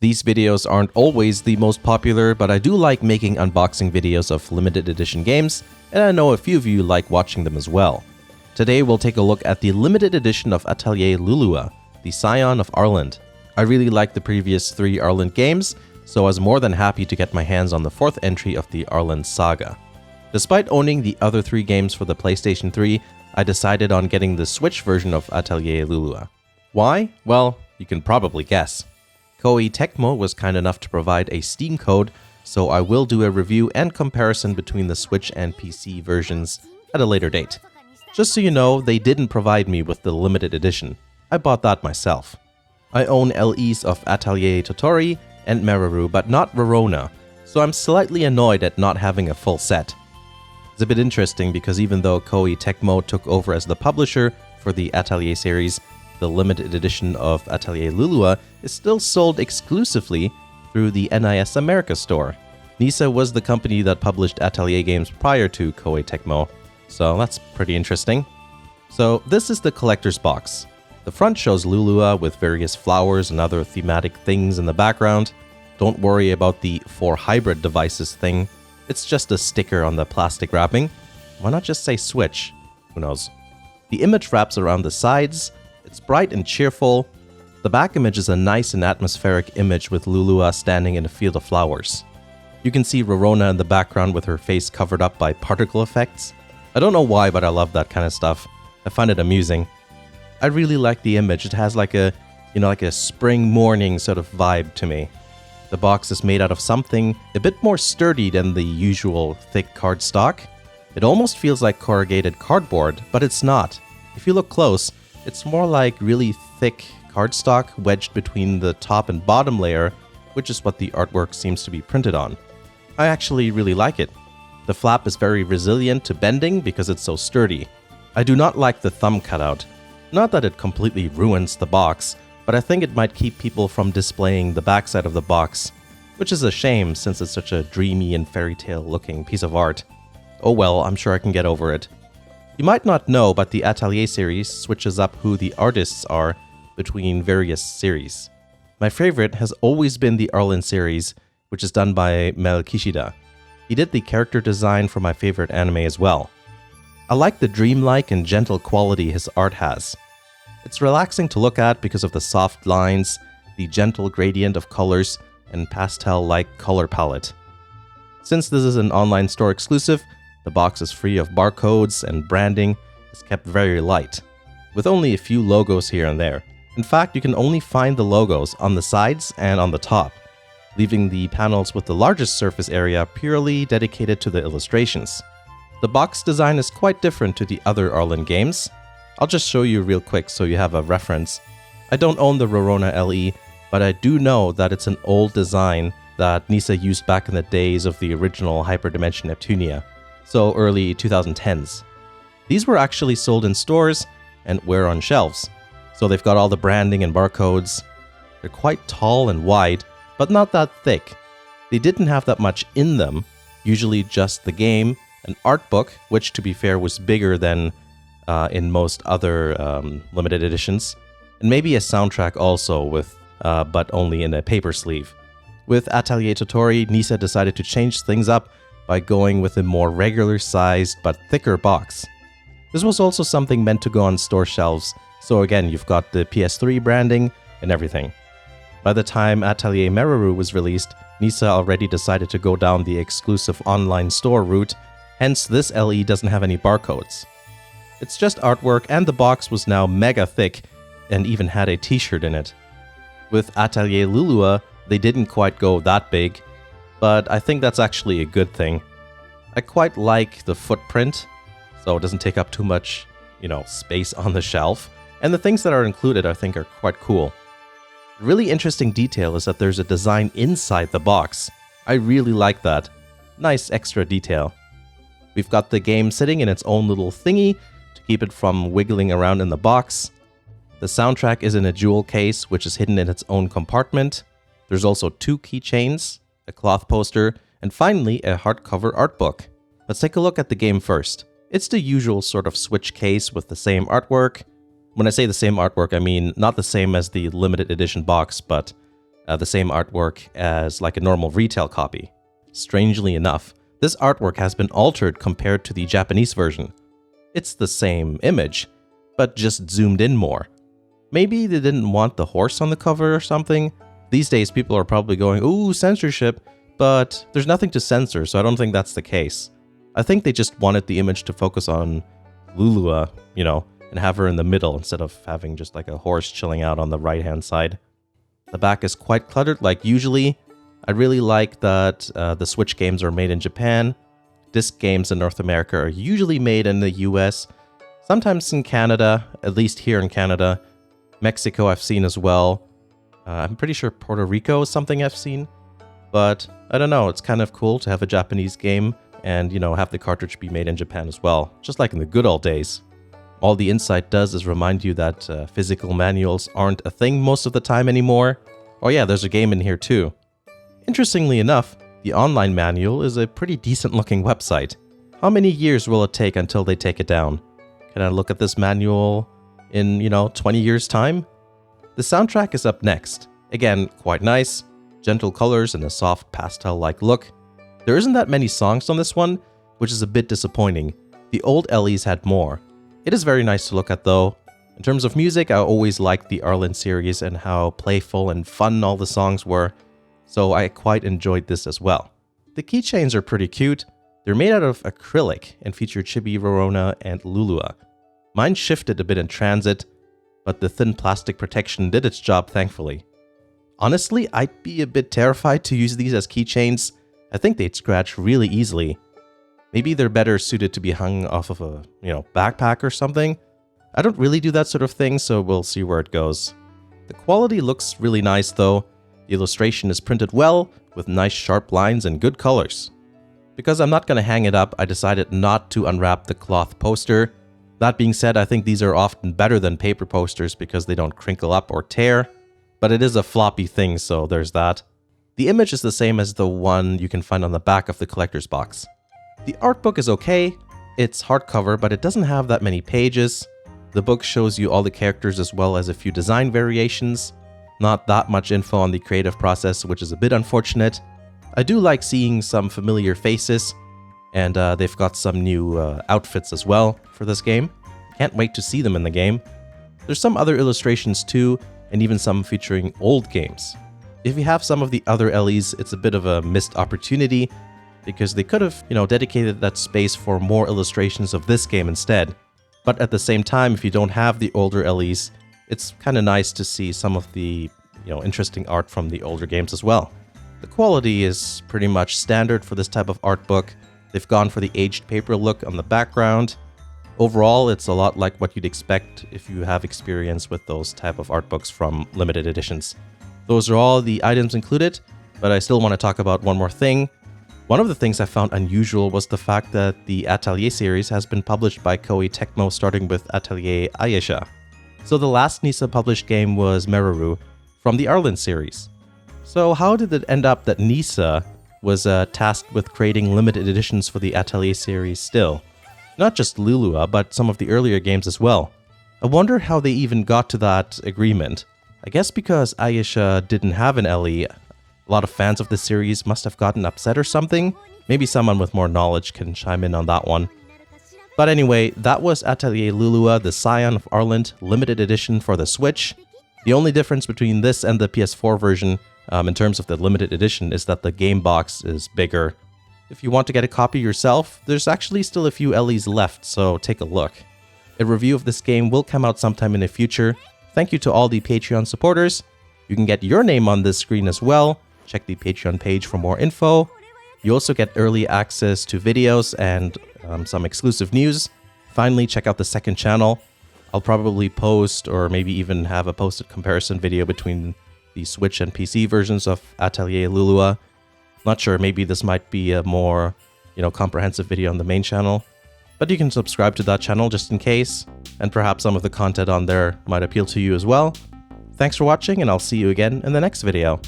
These videos aren't always the most popular, but I do like making unboxing videos of limited edition games, and I know a few of you like watching them as well. Today we'll take a look at the limited edition of Atelier Lulua, the Scion of Arland. I really liked the previous 3 Arland games, so I was more than happy to get my hands on the 4th entry of the Arland saga. Despite owning the other 3 games for the PlayStation 3, I decided on getting the Switch version of Atelier Lulua. Why? Well, you can probably guess. Koei Tecmo was kind enough to provide a Steam code, so I will do a review and comparison between the Switch and PC versions at a later date. Just so you know, they didn't provide me with the limited edition. I bought that myself. I own LEs of Atelier Totori and Meruru, but not Rorona, so I'm slightly annoyed at not having a full set. It's a bit interesting because even though Koei Tecmo took over as the publisher for the Atelier series, the limited edition of Atelier Lulua is still sold exclusively through the NIS America store. NIS was the company that published Atelier games prior to Koei Tecmo, so that's pretty interesting. So this is the collector's box. The front shows Lulua with various flowers and other thematic things in the background. Don't worry about the 4 hybrid devices thing. It's just a sticker on the plastic wrapping. Why not just say Switch? Who knows? The image wraps around the sides. It's bright and cheerful. The back image is a nice and atmospheric image with Lulua standing in a field of flowers. You can see Rorona in the background with her face covered up by particle effects. I don't know why, but I love that kind of stuff. I find it amusing. I really like the image. It has like a spring morning sort of vibe to me. The box is made out of something a bit more sturdy than the usual thick cardstock. It almost feels like corrugated cardboard, but it's not. If you look close, it's more like really thick cardstock wedged between the top and bottom layer, which is what the artwork seems to be printed on. I actually really like it. The flap is very resilient to bending because it's so sturdy. I do not like the thumb cutout. Not that it completely ruins the box, but I think it might keep people from displaying the backside of the box, which is a shame since it's such a dreamy and fairy tale looking piece of art. Oh well, I'm sure I can get over it. You might not know, but the Atelier series switches up who the artists are between various series. My favorite has always been the Arland series, which is done by Mel Kishida. He did the character design for my favorite anime as well. I like the dreamlike and gentle quality his art has. It's relaxing to look at because of the soft lines, the gentle gradient of colors, and pastel-like color palette. Since this is an online store exclusive, the box is free of barcodes and branding is kept very light, with only a few logos here and there. In fact, you can only find the logos on the sides and on the top, leaving the panels with the largest surface area purely dedicated to the illustrations. The box design is quite different to the other Arland games. I'll just show you real quick so you have a reference. I don't own the Rorona LE, but I do know that it's an old design that NIS used back in the days of the original Hyperdimension Neptunia, so early 2010s. These were actually sold in stores and were on shelves, so they've got all the branding and barcodes. They're quite tall and wide, but not that thick. They didn't have that much in them, usually just the game, an art book, which to be fair was bigger than in most other limited editions, and maybe a soundtrack also, but only in a paper sleeve. With Atelier Totori, NIS decided to change things up by going with a more regular-sized but thicker box. This was also something meant to go on store shelves, so again, you've got the PS3 branding and everything. By the time Atelier Meruru was released, NIS already decided to go down the exclusive online store route, hence this LE doesn't have any barcodes. It's just artwork, and the box was now mega thick and even had a t-shirt in it. With Atelier Lulua, they didn't quite go that big, but I think that's actually a good thing. I quite like the footprint, so it doesn't take up too much, space on the shelf, and the things that are included I think are quite cool. A really interesting detail is that there's a design inside the box. I really like that. Nice extra detail. We've got the game sitting in its own little thingy to keep it from wiggling around in the box. The soundtrack is in a jewel case, which is hidden in its own compartment. There's also 2 keychains, a cloth poster, and finally a hardcover art book. Let's take a look at the game first. It's the usual sort of Switch case with the same artwork. When I say the same artwork, I mean not the same as the limited edition box, but the same artwork as like a normal retail copy. Strangely enough, this artwork has been altered compared to the Japanese version. It's the same image, but just zoomed in more. Maybe they didn't want the horse on the cover or something. These days people are probably going, ooh, censorship, but there's nothing to censor, so I don't think that's the case. I think they just wanted the image to focus on Lulua, and have her in the middle instead of having just like a horse chilling out on the right-hand side. The back is quite cluttered like usually. I really like that the Switch games are made in Japan. Disc games in North America are usually made in the US, sometimes in Canada, at least here in Canada. Mexico I've seen as well. I'm pretty sure Puerto Rico is something I've seen. But I don't know, it's kind of cool to have a Japanese game and, have the cartridge be made in Japan as well, just like in the good old days. All the inside does is remind you that physical manuals aren't a thing most of the time anymore. Oh yeah, there's a game in here too. Interestingly enough, the online manual is a pretty decent looking website. How many years will it take until they take it down? Can I look at this manual in, 20 years time? The soundtrack is up next. Again, quite nice. Gentle colors and a soft pastel-like look. There isn't that many songs on this one, which is a bit disappointing. The old LEs had more. It is very nice to look at though. In terms of music, I always liked the Arland series and how playful and fun all the songs were, so I quite enjoyed this as well. The keychains are pretty cute. They're made out of acrylic and feature Chibi, Rorona, and Lulua. Mine shifted a bit in transit, but the thin plastic protection did its job thankfully. Honestly, I'd be a bit terrified to use these as keychains. I think they'd scratch really easily. Maybe they're better suited to be hung off of a, backpack or something. I don't really do that sort of thing, so we'll see where it goes. The quality looks really nice though. The illustration is printed well, with nice sharp lines and good colors. Because I'm not going to hang it up, I decided not to unwrap the cloth poster. That being said, I think these are often better than paper posters because they don't crinkle up or tear. But it is a floppy thing, so there's that. The image is the same as the one you can find on the back of the collector's box. The art book is okay. It's hardcover, but it doesn't have that many pages. The book shows you all the characters as well as a few design variations. Not that much info on the creative process, which is a bit unfortunate. I do like seeing some familiar faces, and they've got some new outfits as well for this game. Can't wait to see them in the game. There's some other illustrations too, and even some featuring old games. If you have some of the other LEs, it's a bit of a missed opportunity, because they could have, dedicated that space for more illustrations of this game instead. But at the same time, if you don't have the older LEs, it's kind of nice to see some of the, interesting art from the older games as well. The quality is pretty much standard for this type of art book. They've gone for the aged paper look on the background. Overall, it's a lot like what you'd expect if you have experience with those type of art books from limited editions. Those are all the items included, but I still want to talk about one more thing. One of the things I found unusual was the fact that the Atelier series has been published by Koei Tecmo starting with Atelier Ayesha. So the last NIS published game was Meruru from the Arland series. So how did it end up that NIS was tasked with creating limited editions for the Atelier series still? Not just Lulua, but some of the earlier games as well. I wonder how they even got to that agreement. I guess because Ayesha didn't have an LE, a lot of fans of the series must have gotten upset or something. Maybe someone with more knowledge can chime in on that one. But anyway, that was Atelier Lulua, the Scion of Arland limited edition for the Switch. The only difference between this and the PS4 version, in terms of the limited edition, is that the game box is bigger. If you want to get a copy yourself, there's actually still a few LEs left, so take a look. A review of this game will come out sometime in the future. Thank you to all the Patreon supporters. You can get your name on this screen as well. Check the Patreon page for more info. You also get early access to videos and some exclusive news. Finally, check out the second channel. I'll probably post, or maybe even have a posted comparison video between the Switch and PC versions of Atelier Lulua. Not sure, maybe this might be a more, comprehensive video on the main channel. But you can subscribe to that channel just in case, and perhaps some of the content on there might appeal to you as well. Thanks for watching, and I'll see you again in the next video.